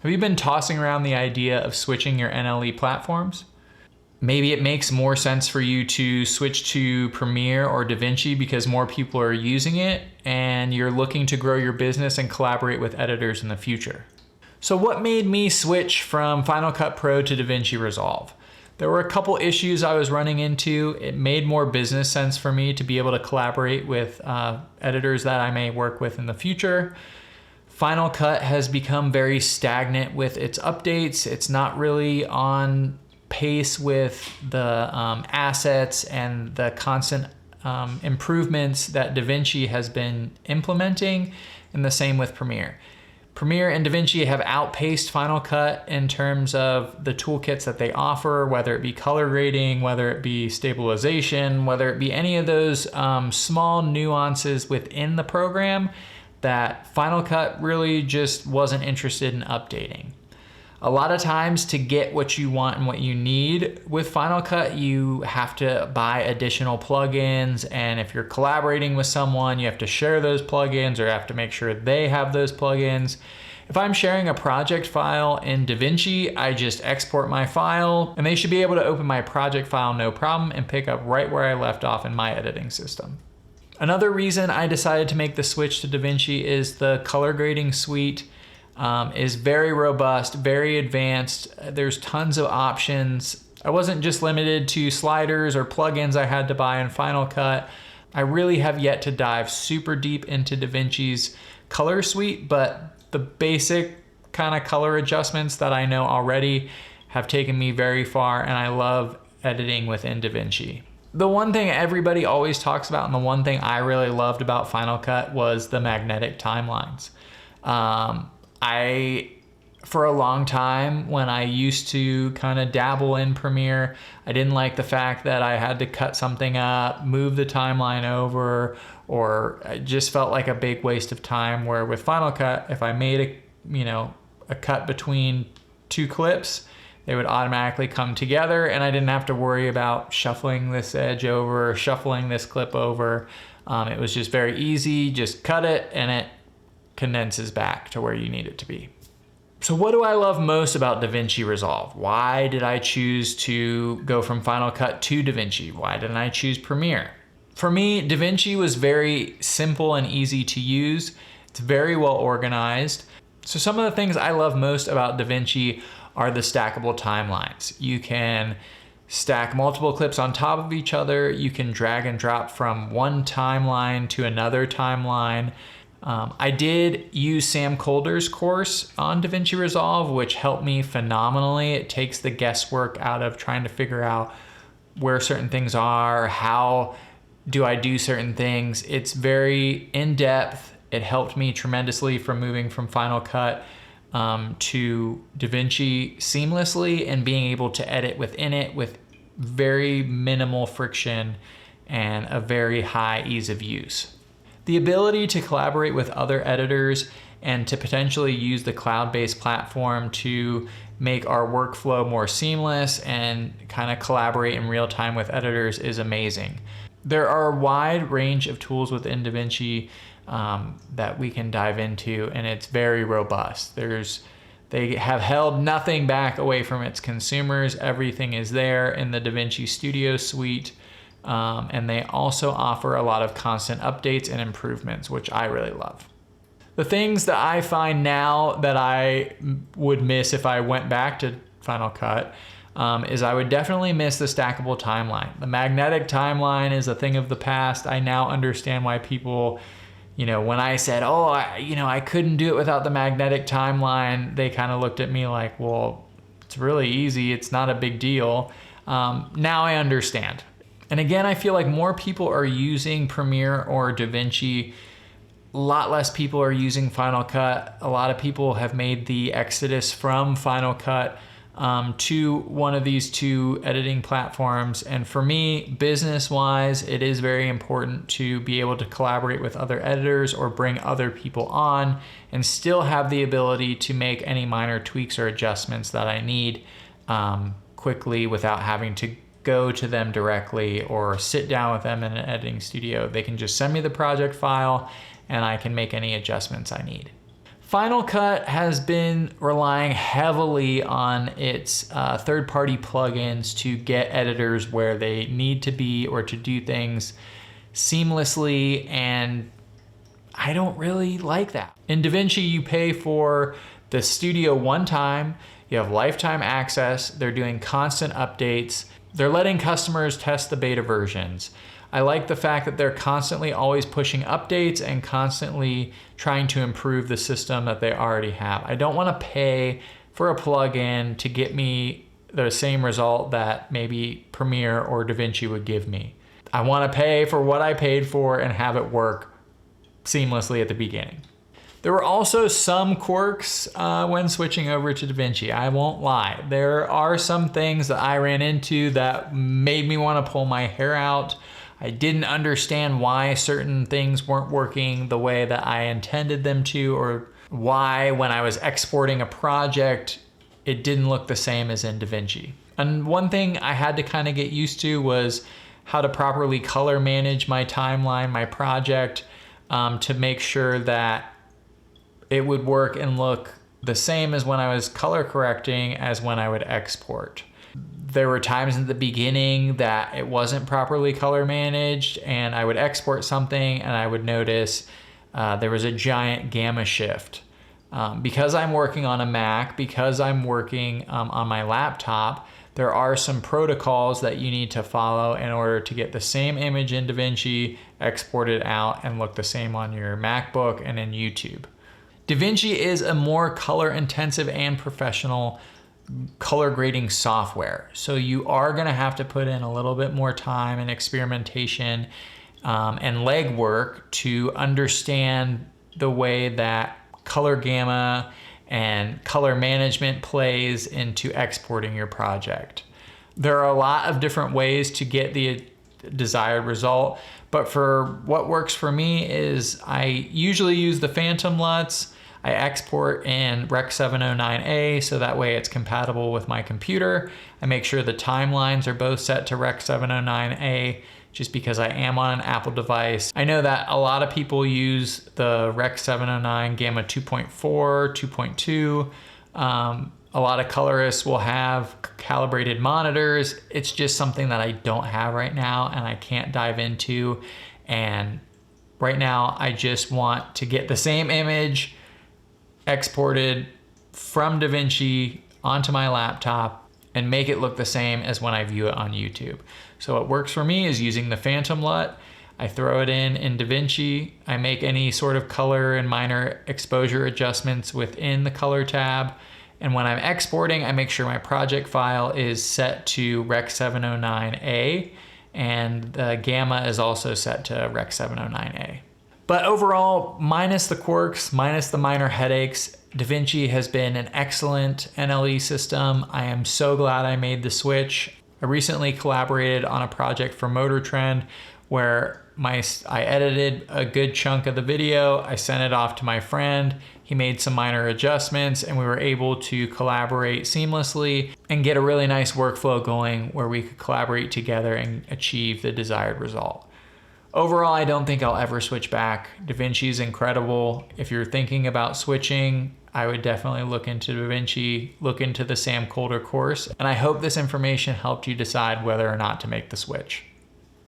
Have you been tossing around the idea of switching your NLE platforms? Maybe it makes more sense for you to switch to Premiere or DaVinci because more people are using it and you're looking to grow your business and collaborate with editors in the future. So what made me switch from Final Cut Pro to DaVinci Resolve? There were a couple issues I was running into. It made more business sense for me to be able to collaborate with editors that I may work with in the future. Final Cut has become very stagnant with its updates. It's not really on pace with the assets and the constant improvements that DaVinci has been implementing, and the same with Premiere. Premiere and DaVinci have outpaced Final Cut in terms of the toolkits that they offer, whether it be color grading, whether it be stabilization, whether it be any of those small nuances within the program that Final Cut really just wasn't interested in updating. A lot of times to get what you want and what you need with Final Cut, you have to buy additional plugins, and if you're collaborating with someone, you have to share those plugins or have to make sure they have those plugins. If I'm sharing a project file in DaVinci, I just export my file and they should be able to open my project file no problem and pick up right where I left off in my editing system. Another reason I decided to make the switch to DaVinci is the color grading suite is very robust, very advanced. There's tons of options. I wasn't just limited to sliders or plugins I had to buy in Final Cut. I really have yet to dive super deep into DaVinci's color suite, but the basic kind of color adjustments that I know already have taken me very far, and I love editing within DaVinci. The one thing everybody always talks about, and the one thing I really loved about Final Cut, was the magnetic timelines. For a long time, when I used to kind of dabble in Premiere, I didn't like the fact that I had to cut something up, move the timeline over, or it just felt like a big waste of time. Where with Final Cut, if I made a cut between two clips, they would automatically come together and I didn't have to worry about shuffling this edge over, shuffling this clip over. It was just very easy, just cut it and it condenses back to where you need it to be. So what do I love most about DaVinci Resolve? Why did I choose to go from Final Cut to DaVinci? Why didn't I choose Premiere? For me, DaVinci was very simple and easy to use. It's very well organized. So some of the things I love most about DaVinci are the stackable timelines. You can stack multiple clips on top of each other. You can drag and drop from one timeline to another timeline. I did use Sam Kolder's course on DaVinci Resolve, which helped me phenomenally. It takes the guesswork out of trying to figure out where certain things are, how do I do certain things. It's very in-depth. It helped me tremendously from moving from Final Cut to DaVinci seamlessly and being able to edit within it with very minimal friction and a very high ease of use. The ability to collaborate with other editors and to potentially use the cloud-based platform to make our workflow more seamless and kind of collaborate in real time with editors is amazing. There are a wide range of tools within DaVinci that we can dive into, and it's very robust. They have held nothing back away from its consumers. Everything is there in the DaVinci Studio suite. And they also offer a lot of constant updates and improvements, which I really love. The things that I find now that I would miss if I went back to Final Cut is I would definitely miss the stackable timeline. The magnetic timeline is a thing of the past. I now understand why people, when I said, I couldn't do it without the magnetic timeline, they kind of looked at me like, well, it's really easy. It's not a big deal. Now I understand. And again, I feel like more people are using Premiere or DaVinci. A lot less people are using Final Cut. A lot of people have made the exodus from Final Cut to one of these two editing platforms. And for me, business-wise, it is very important to be able to collaborate with other editors or bring other people on and still have the ability to make any minor tweaks or adjustments that I need quickly without having to go to them directly or sit down with them in an editing studio. They can just send me the project file and I can make any adjustments I need. Final Cut has been relying heavily on its third-party plugins to get editors where they need to be or to do things seamlessly, and I don't really like that. In DaVinci, you pay for the studio one time, you have lifetime access, they're doing constant updates, they're letting customers test the beta versions. I like the fact that they're constantly always pushing updates and constantly trying to improve the system that they already have. I don't want to pay for a plugin to get me the same result that maybe Premiere or DaVinci would give me. I want to pay for what I paid for and have it work seamlessly at the beginning. There were also some quirks when switching over to DaVinci. I won't lie. There are some things that I ran into that made me want to pull my hair out. I didn't understand why certain things weren't working the way that I intended them to, or why when I was exporting a project, it didn't look the same as in DaVinci. And one thing I had to kind of get used to was how to properly color manage my timeline, my project, to make sure that it would work and look the same as when I was color correcting as when I would export. There were times in the beginning that it wasn't properly color managed, and I would export something and I would notice there was a giant gamma shift. Because I'm working on a Mac, because I'm working on my laptop, there are some protocols that you need to follow in order to get the same image in DaVinci, export it out, and look the same on your MacBook and in YouTube. DaVinci is a more color intensive and professional color grading software. So you are gonna have to put in a little bit more time and experimentation and legwork to understand the way that color gamma and color management plays into exporting your project. There are a lot of different ways to get the desired result, but for what works for me is I usually use the Phantom LUTs. I export in Rec 709A, so that way it's compatible with my computer. I make sure the timelines are both set to Rec 709A, just because I am on an Apple device. I know that a lot of people use the Rec 709 Gamma 2.4, 2.2. A lot of colorists will have calibrated monitors. It's just something that I don't have right now and I can't dive into. And right now I just want to get the same image exported from DaVinci onto my laptop and make it look the same as when I view it on YouTube. So what works for me is using the Phantom LUT. I throw it in DaVinci. I make any sort of color and minor exposure adjustments within the color tab. And when I'm exporting, I make sure my project file is set to Rec 709A, and the gamma is also set to Rec 709A. But overall, minus the quirks, minus the minor headaches, DaVinci has been an excellent NLE system. I am so glad I made the switch. I recently collaborated on a project for Motor Trend where I edited a good chunk of the video. I sent it off to my friend. He made some minor adjustments and we were able to collaborate seamlessly and get a really nice workflow going where we could collaborate together and achieve the desired result. Overall, I don't think I'll ever switch back. DaVinci is incredible. If you're thinking about switching, I would definitely look into DaVinci, look into the Sam Kolder course, and I hope this information helped you decide whether or not to make the switch.